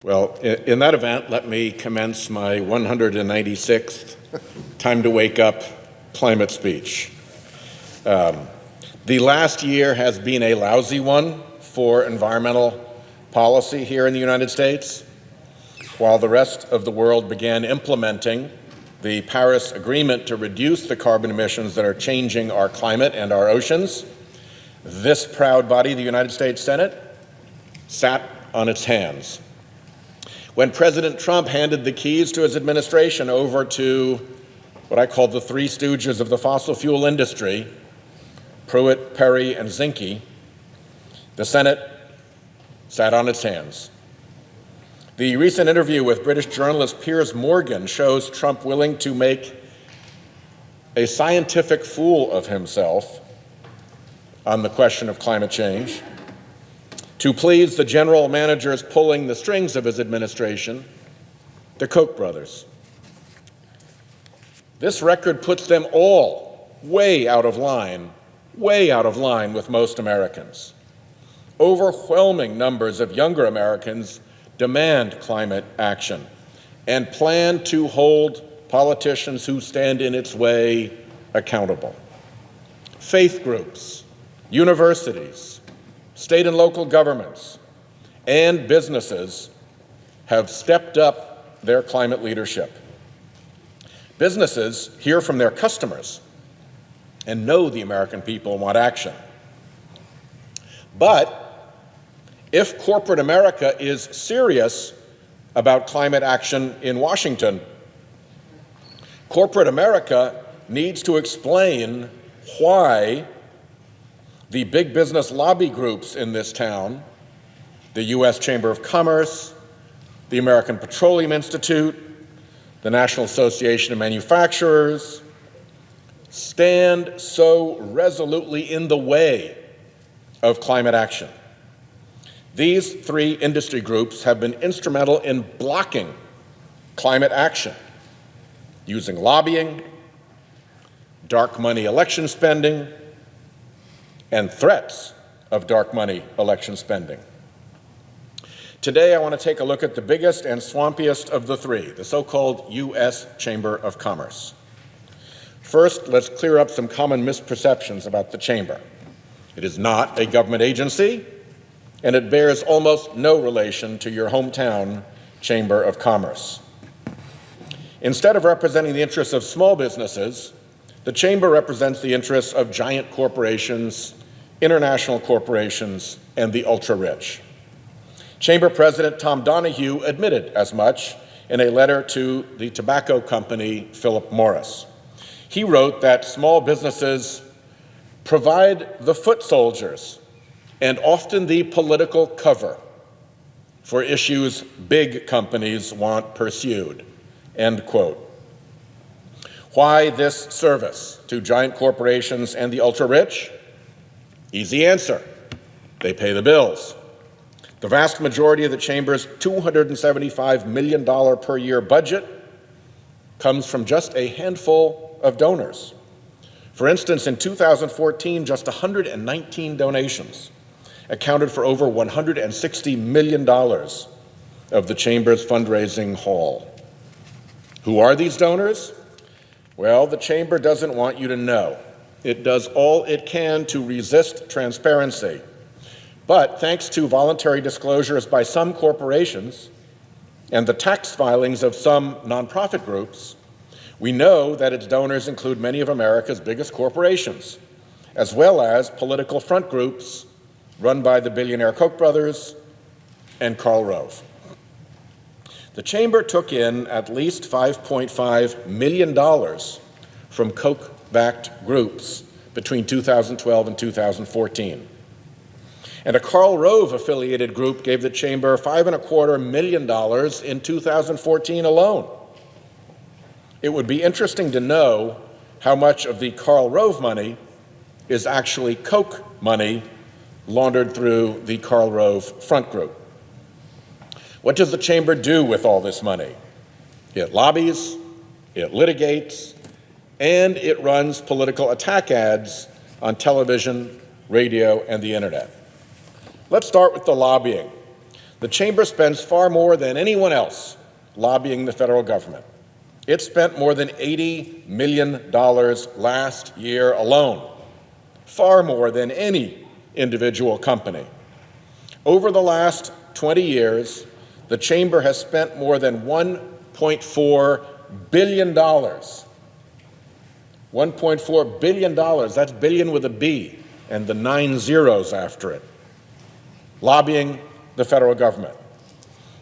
Well, in that event, let me commence my 196th Time to Wake Up climate speech. The last year has been a lousy one for environmental policy here in the United States. While the rest of the world began implementing the Paris Agreement to reduce the carbon emissions that are changing our climate and our oceans, this proud body, the United States Senate, sat on its hands. When President Trump handed the keys to his administration over to what I call the three stooges of the fossil fuel industry, Pruitt, Perry, and Zinke, the Senate sat on its hands. The recent interview with British journalist Piers Morgan shows Trump willing to make a scientific fool of himself on the question of climate change, to please the general managers pulling the strings of his administration, the Koch brothers. This record puts them all way out of line with most Americans. Overwhelming numbers of younger Americans demand climate action and plan to hold politicians who stand in its way accountable. Faith groups, universities, state and local governments, and businesses have stepped up their climate leadership. Businesses hear from their customers and know the American people want action. But if corporate America is serious about climate action in Washington, corporate America needs to explain why the big business lobby groups in this town, the U.S. Chamber of Commerce, the American Petroleum Institute, the National Association of Manufacturers, stand so resolutely in the way of climate action. These three industry groups have been instrumental in blocking climate action, using lobbying, dark money election spending, and threats of dark money election spending. Today, I want to take a look at the biggest and swampiest of the three, the so-called U.S. Chamber of Commerce. First, let's clear up some common misperceptions about the Chamber. It is not a government agency, and it bears almost no relation to your hometown Chamber of Commerce. Instead of representing the interests of small businesses, the Chamber represents the interests of giant corporations, international corporations, and the ultra-rich. Chamber President Tom Donahue admitted as much in a letter to the tobacco company Philip Morris. He wrote that small businesses provide the foot soldiers and often the political cover for issues big companies want pursued, end quote. Why this service to giant corporations and the ultra-rich? Easy answer. They pay the bills. The vast majority of the Chamber's $275 million per year budget comes from just a handful of donors. For instance, in 2014, just 119 donations accounted for over $160 million of the Chamber's fundraising haul. Who are these donors? Well, the Chamber doesn't want you to know. It does all it can to resist transparency. But thanks to voluntary disclosures by some corporations and the tax filings of some nonprofit groups, we know that its donors include many of America's biggest corporations, as well as political front groups run by the billionaire Koch brothers and Karl Rove. The Chamber took in at least $5.5 million from Koch-backed groups between 2012 and 2014. And a Karl Rove-affiliated group gave the Chamber $5.25 million in 2014 alone. It would be interesting to know how much of the Karl Rove money is actually Koch money laundered through the Karl Rove front group. What does the Chamber do with all this money? It lobbies, it litigates, and it runs political attack ads on television, radio, and the internet. Let's start with the lobbying. The Chamber spends far more than anyone else lobbying the federal government. It spent more than $80 million last year alone, far more than any individual company. Over the last 20 years, the Chamber has spent more than $1.4 billion. $1.4 billion, that's billion with a B, and the 9 zeros after it, lobbying the federal government.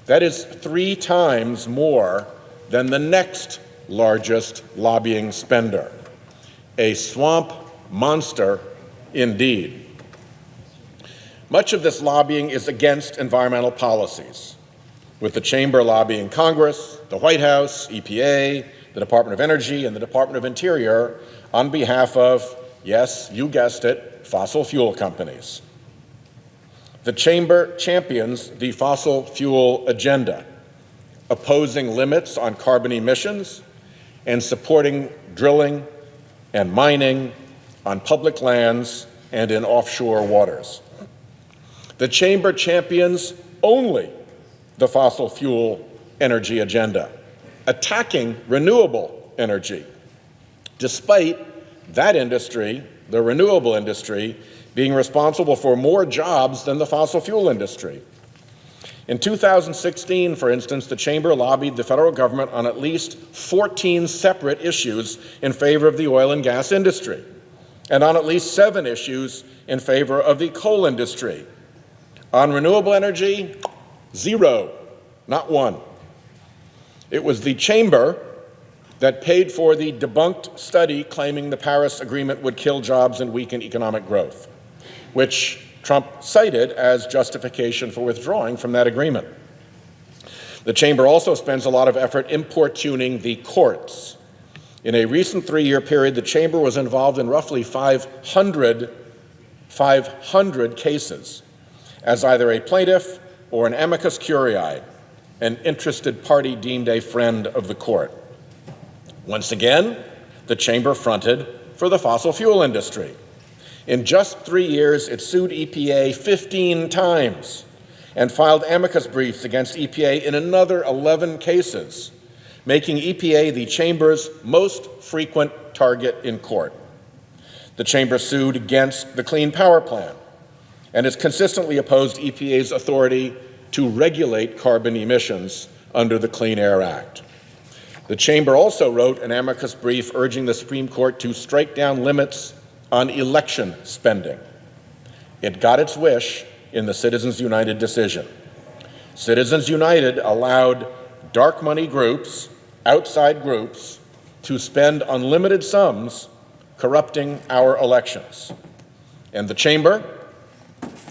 That is 3 times more than the next largest lobbying spender. A swamp monster indeed. Much of this lobbying is against environmental policies, with the Chamber lobbying Congress, the White House, EPA, the Department of Energy, and the Department of Interior on behalf of, yes, you guessed it, fossil fuel companies. The Chamber champions the fossil fuel agenda, opposing limits on carbon emissions and supporting drilling and mining on public lands and in offshore waters. The Chamber champions only the fossil fuel energy agenda, attacking renewable energy, despite that industry, the renewable industry, being responsible for more jobs than the fossil fuel industry. In 2016, for instance, the Chamber lobbied the federal government on at least 14 separate issues in favor of the oil and gas industry, and on at least 7 issues in favor of the coal industry. On renewable energy, 0, not 1. It was the Chamber that paid for the debunked study claiming the Paris Agreement would kill jobs and weaken economic growth, which Trump cited as justification for withdrawing from that agreement. The Chamber also spends a lot of effort importuning the courts. In a recent 3-year period, the Chamber was involved in roughly 500 cases as either a plaintiff or an amicus curiae, an interested party deemed a friend of the court. Once again, the Chamber fronted for the fossil fuel industry. In just 3 years, it sued EPA 15 times and filed amicus briefs against EPA in another 11 cases, making EPA the Chamber's most frequent target in court. The Chamber sued against the Clean Power Plan and has consistently opposed EPA's authority to regulate carbon emissions under the Clean Air Act. The Chamber also wrote an amicus brief urging the Supreme Court to strike down limits on election spending. It got its wish in the Citizens United decision. Citizens United allowed dark money groups, outside groups, to spend unlimited sums corrupting our elections. And the Chamber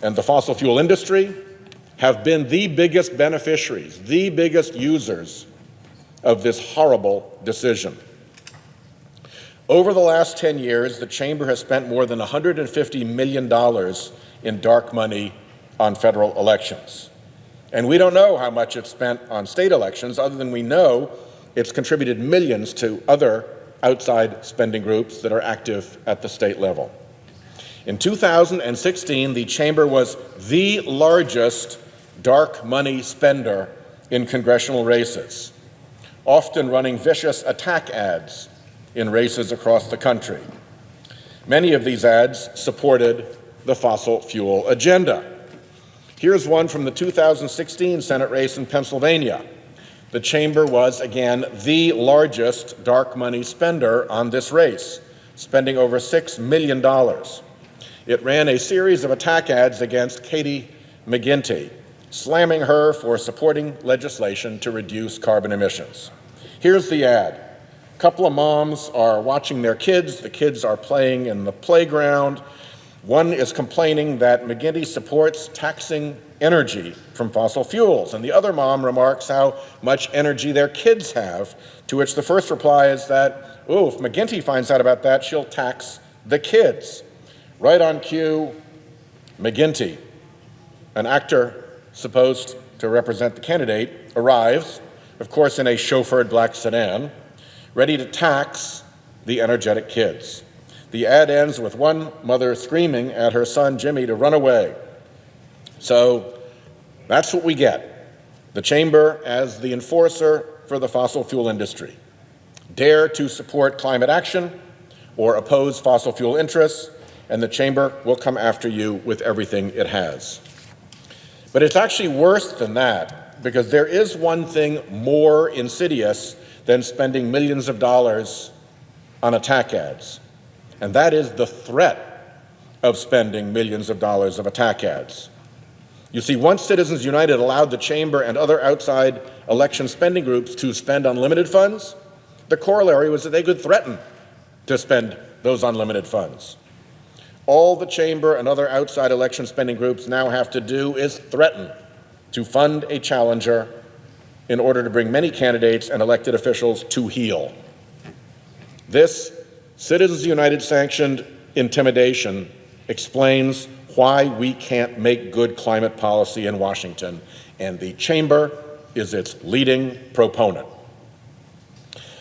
and the fossil fuel industry have been the biggest beneficiaries, the biggest users of this horrible decision. Over the last 10 years, the Chamber has spent more than $150 million in dark money on federal elections. And we don't know how much it's spent on state elections, other than we know it's contributed millions to other outside spending groups that are active at the state level. In 2016, the Chamber was the largest dark money spender in congressional races, often running vicious attack ads in races across the country. Many of these ads supported the fossil fuel agenda. Here's one from the 2016 Senate race in Pennsylvania. The Chamber was, again, the largest dark money spender on this race, spending over $6 million. It ran a series of attack ads against Katie McGinty, slamming her for supporting legislation to reduce carbon emissions. Here's the ad. A couple of moms are watching their kids. The kids are playing in the playground. One is complaining that McGinty supports taxing energy from fossil fuels, and the other mom remarks how much energy their kids have, to which the first reply is that, oh, if McGinty finds out about that, she'll tax the kids. Right on cue, McGinty, an actor supposed to represent the candidate, arrives, of course in a chauffeured black sedan, ready to tax the energetic kids. The ad ends with one mother screaming at her son Jimmy to run away. So That's what we get. The Chamber as the enforcer for the fossil fuel industry. Dare to support climate action or oppose fossil fuel interests, and the Chamber will come after you with everything it has. But it's actually worse than that, because there is one thing more insidious than spending millions of dollars on attack ads, and that is the threat of spending millions of dollars of attack ads. You see, once Citizens United allowed the Chamber and other outside election spending groups to spend unlimited funds, the corollary was that they could threaten to spend those unlimited funds. All the Chamber and other outside election spending groups now have to do is threaten to fund a challenger in order to bring many candidates and elected officials to heel. This Citizens United sanctioned intimidation explains why we can't make good climate policy in Washington, and the Chamber is its leading proponent.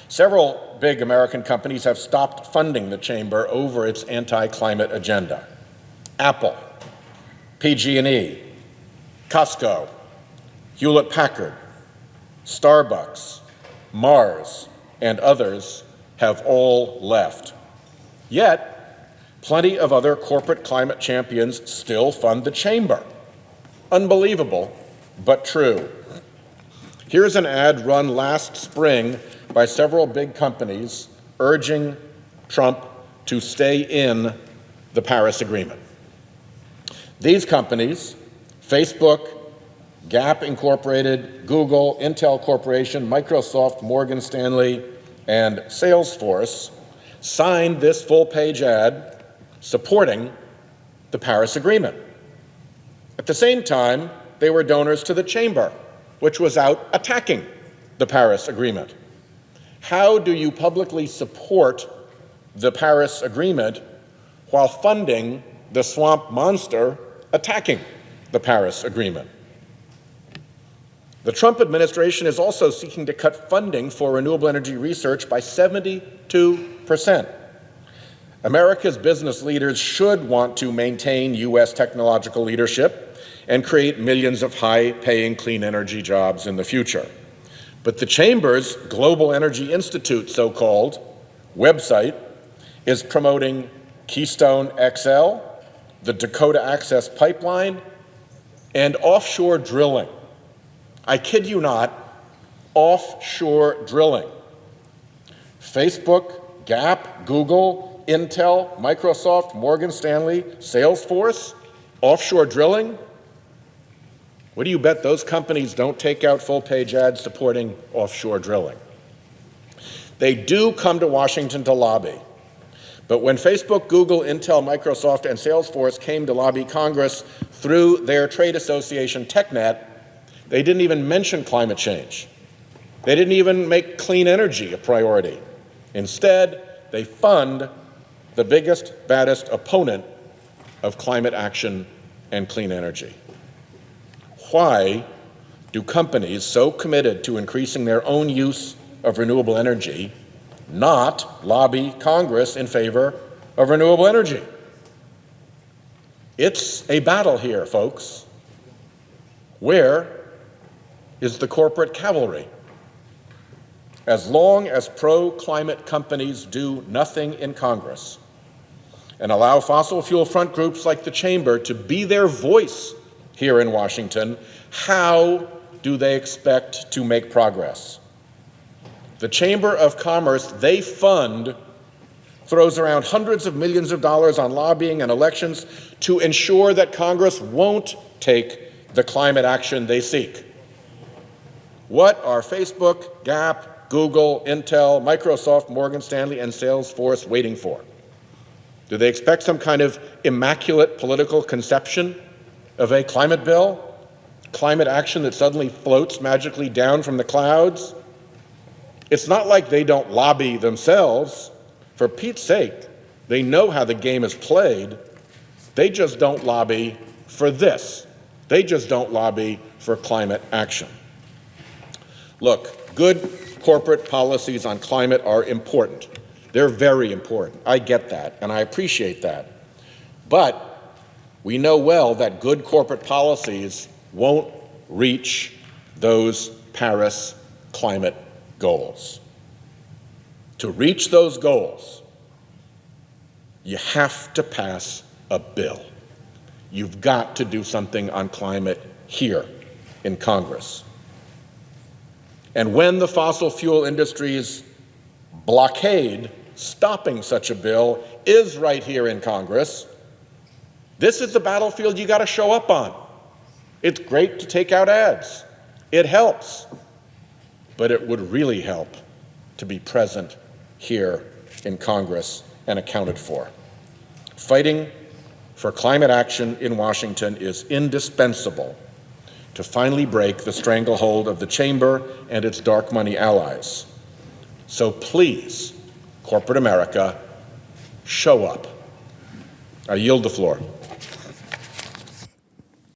Several big American companies have stopped funding the Chamber over its anti-climate agenda. Apple, PG&E, Costco, Hewlett-Packard, Starbucks, Mars, and others have all left. Yet, plenty of other corporate climate champions still fund the Chamber. Unbelievable, but true. Here's an ad run last spring by several big companies urging Trump to stay in the Paris Agreement. These companies, Facebook, Gap Incorporated, Google, Intel Corporation, Microsoft, Morgan Stanley, and Salesforce, signed this full-page ad supporting the Paris Agreement. At the same time, they were donors to the Chamber, which was out attacking the Paris Agreement. How do you publicly support the Paris Agreement while funding the swamp monster attacking the Paris Agreement? The Trump administration is also seeking to cut funding for renewable energy research by 72%. America's business leaders should want to maintain U.S. technological leadership and create millions of high-paying clean energy jobs in the future. But the Chamber's Global Energy Institute, so-called, website is promoting Keystone XL, the Dakota Access Pipeline, and offshore drilling. I kid you not, offshore drilling. Facebook, Gap, Google, Intel, Microsoft, Morgan Stanley, Salesforce, offshore drilling. What do you bet those companies don't take out full-page ads supporting offshore drilling? They do come to Washington to lobby. But when Facebook, Google, Intel, Microsoft, and Salesforce came to lobby Congress through their trade association, TechNet, they didn't even mention climate change. They didn't even make clean energy a priority. Instead, they fund the biggest, baddest opponent of climate action and clean energy. Why do companies so committed to increasing their own use of renewable energy not lobby Congress in favor of renewable energy? It's a battle here, folks. Where is the corporate cavalry? As long as pro-climate companies do nothing in Congress and allow fossil fuel front groups like the Chamber to be their voice here in Washington, how do they expect to make progress? The Chamber of Commerce they fund throws around hundreds of millions of dollars on lobbying and elections to ensure that Congress won't take the climate action they seek. What are Facebook, Gap, Google, Intel, Microsoft, Morgan Stanley, and Salesforce waiting for? Do they expect some kind of immaculate political conception of a climate bill? Climate action that suddenly floats magically down from the clouds? It's not like they don't lobby themselves. For Pete's sake, they know how the game is played. They just don't lobby for this. They just don't lobby for climate action. Look, good corporate policies on climate are important. They're very important. I get that, and I appreciate that. But we know well that good corporate policies won't reach those Paris climate goals. To reach those goals, you have to pass a bill. You've got to do something on climate here in Congress. And when the fossil fuel industry's blockade stopping such a bill is right here in Congress, this is the battlefield you got to show up on. It's great to take out ads. It helps. But it would really help to be present here in Congress and accounted for. Fighting for climate action in Washington is indispensable to finally break the stranglehold of the chamber and its dark money allies. So please, corporate America, show up. I yield the floor.